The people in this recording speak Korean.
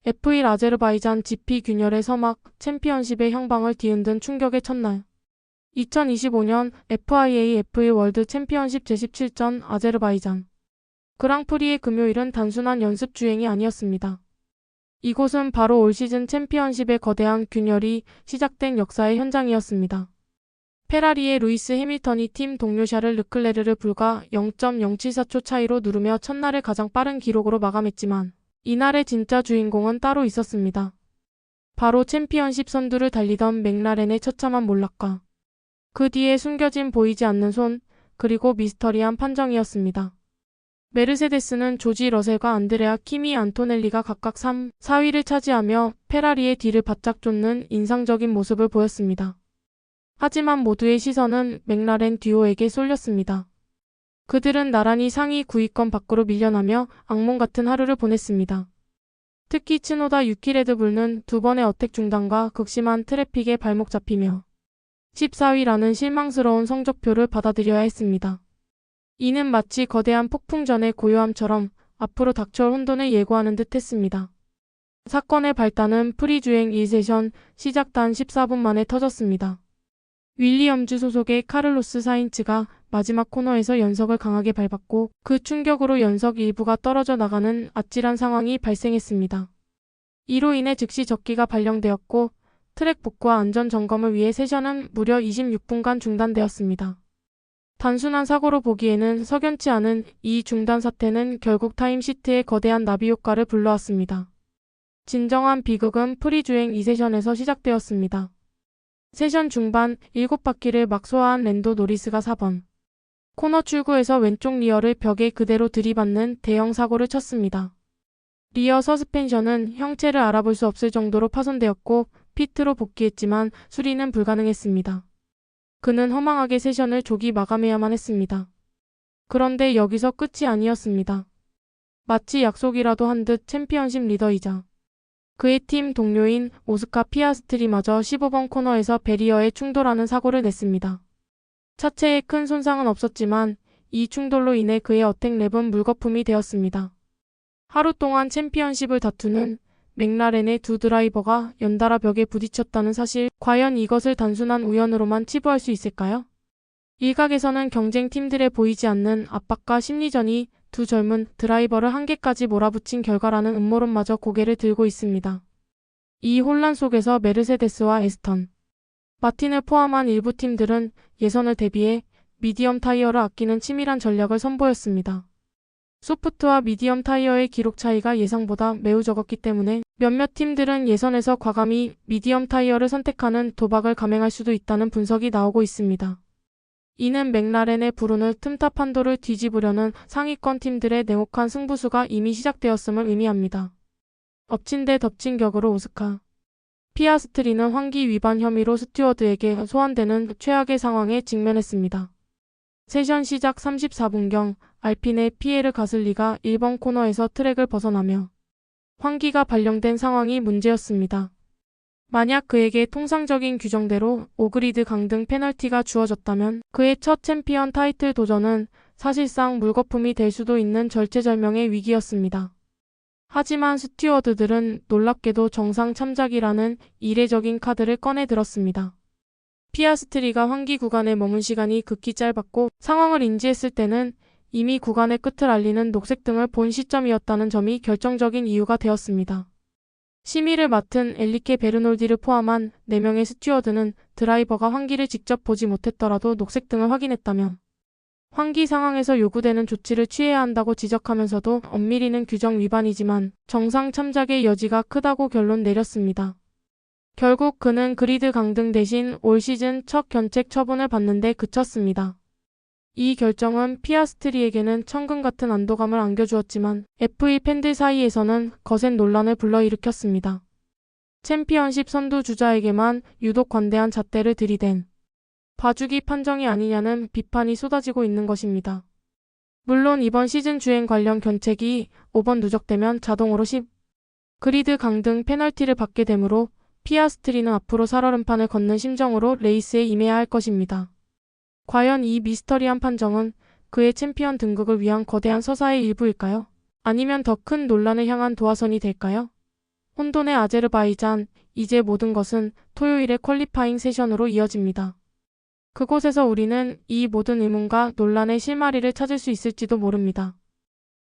F1 아제르바이잔 GP 균열의 서막 챔피언십의 향방을 뒤흔든 충격의 첫날. 2025년 FIA F1 월드 챔피언십 제17전 아제르바이잔 그랑프리의 금요일은 단순한 연습 주행이 아니었습니다. 이곳은 바로 올 시즌 챔피언십의 거대한 균열이 시작된 역사의 현장이었습니다. 페라리의 루이스 해밀턴이 팀 동료 샤를 르클레르를 불과 0.074초 차이로 누르며 첫날을 가장 빠른 기록으로 마감했지만 이날의 진짜 주인공은 따로 있었습니다. 바로 챔피언십 선두를 달리던 맥라렌의 처참한 몰락과 그 뒤에 숨겨진 보이지 않는 손, 그리고 미스터리한 판정이었습니다. 메르세데스는 조지 러셀과 안드레아 키미 안토넬리가 각각 3, 4위를 차지하며 페라리의 뒤를 바짝 쫓는 인상적인 모습을 보였습니다. 하지만 모두의 시선은 맥라렌 듀오에게 쏠렸습니다. 그들은 나란히 상위 9위권 밖으로 밀려나며 악몽 같은 하루를 보냈습니다. 특히 츠노다 유키 레드불은 두 번의 어택 중단과 극심한 트래픽에 발목 잡히며 14위라는 실망스러운 성적표를 받아들여야 했습니다. 이는 마치 거대한 폭풍전의 고요함처럼 앞으로 닥쳐올 혼돈을 예고하는 듯 했습니다. 사건의 발단은 프리주행 1세션 시작 단 14분 만에 터졌습니다. 윌리엄즈 소속의 카를로스 사인츠가 마지막 코너에서 연석을 강하게 밟았고 그 충격으로 연석 일부가 떨어져 나가는 아찔한 상황이 발생했습니다. 이로 인해 즉시 적기가 발령되었고 트랙 복구와 안전 점검을 위해 세션은 무려 26분간 중단되었습니다. 단순한 사고로 보기에는 석연치 않은 이 중단 사태는 결국 타임시트의 거대한 나비 효과를 불러왔습니다. 진정한 비극은 프리주행 2세션에서 시작되었습니다. 세션 중반 7바퀴를 막 소화한 랜도 노리스가 4번 코너 출구에서 왼쪽 리어를 벽에 그대로 들이받는 대형 사고를 쳤습니다. 리어 서스펜션은 형체를 알아볼 수 없을 정도로 파손되었고 피트로 복귀했지만 수리는 불가능했습니다. 그는 허망하게 세션을 조기 마감해야만 했습니다. 그런데 여기서 끝이 아니었습니다. 마치 약속이라도 한 듯 챔피언십 리더이자 그의 팀 동료인 오스카 피아스트리마저 15번 코너에서 베리어에 충돌하는 사고를 냈습니다. 차체에 큰 손상은 없었지만 이 충돌로 인해 그의 어택 랩은 물거품이 되었습니다. 하루 동안 챔피언십을 다투는 맥라렌의 두 드라이버가 연달아 벽에 부딪혔다는 사실, 과연 이것을 단순한 우연으로만 치부할 수 있을까요? 일각에서는 경쟁팀들의 보이지 않는 압박과 심리전이 두 젊은 드라이버를 한계까지 몰아붙인 결과라는 음모론마저 고개를 들고 있습니다. 이 혼란 속에서 메르세데스와 에스턴 마틴을 포함한 일부 팀들은 예선을 대비해 미디엄 타이어를 아끼는 치밀한 전략을 선보였습니다. 소프트와 미디엄 타이어의 기록 차이가 예상보다 매우 적었기 때문에 몇몇 팀들은 예선에서 과감히 미디엄 타이어를 선택하는 도박을 감행할 수도 있다는 분석이 나오고 있습니다. 이는 맥라렌의 불운을 틈타 판도를 뒤집으려는 상위권 팀들의 냉혹한 승부수가 이미 시작되었음을 의미합니다. 엎친 데 덮친 격으로 오스카 피아스트리는 환기 위반 혐의로 스튜어드에게 소환되는 최악의 상황에 직면했습니다. 세션 시작 34분경 알핀의 피에르 가슬리가 1번 코너에서 트랙을 벗어나며 환기가 발령된 상황이 문제였습니다. 만약 그에게 통상적인 규정대로 5그리드 강등 페널티가 주어졌다면 그의 첫 챔피언 타이틀 도전은 사실상 물거품이 될 수도 있는 절체절명의 위기였습니다. 하지만 스튜어드들은 놀랍게도 정상 참작이라는 이례적인 카드를 꺼내 들었습니다. 피아스트리가 환기 구간에 머문 시간이 극히 짧았고 상황을 인지했을 때는 이미 구간의 끝을 알리는 녹색등을 본 시점이었다는 점이 결정적인 이유가 되었습니다. 심의를 맡은 엘리케 베르놀디를 포함한 4명의 스튜어드는 드라이버가 환기를 직접 보지 못했더라도 녹색등을 확인했다면 환기 상황에서 요구되는 조치를 취해야 한다고 지적하면서도 엄밀히는 규정 위반이지만 정상 참작의 여지가 크다고 결론 내렸습니다. 결국 그는 그리드 강등 대신 올 시즌 첫 견책 처분을 받는 데 그쳤습니다. 이 결정은 피아스트리에게는 천금 같은 안도감을 안겨주었지만 F1 팬들 사이에서는 거센 논란을 불러일으켰습니다. 챔피언십 선두주자에게만 유독 관대한 잣대를 들이댄 봐주기 판정이 아니냐는 비판이 쏟아지고 있는 것입니다. 물론 이번 시즌 주행 관련 견책이 5번 누적되면 자동으로 10 그리드 강등 페널티를 받게 되므로 피아스트리는 앞으로 살얼음판을 걷는 심정으로 레이스에 임해야 할 것입니다. 과연 이 미스터리한 판정은 그의 챔피언 등극을 위한 거대한 서사의 일부일까요? 아니면 더 큰 논란을 향한 도화선이 될까요? 혼돈의 아제르바이잔, 이제 모든 것은 토요일의 퀄리파잉 세션으로 이어집니다. 그곳에서 우리는 이 모든 의문과 논란의 실마리를 찾을 수 있을지도 모릅니다.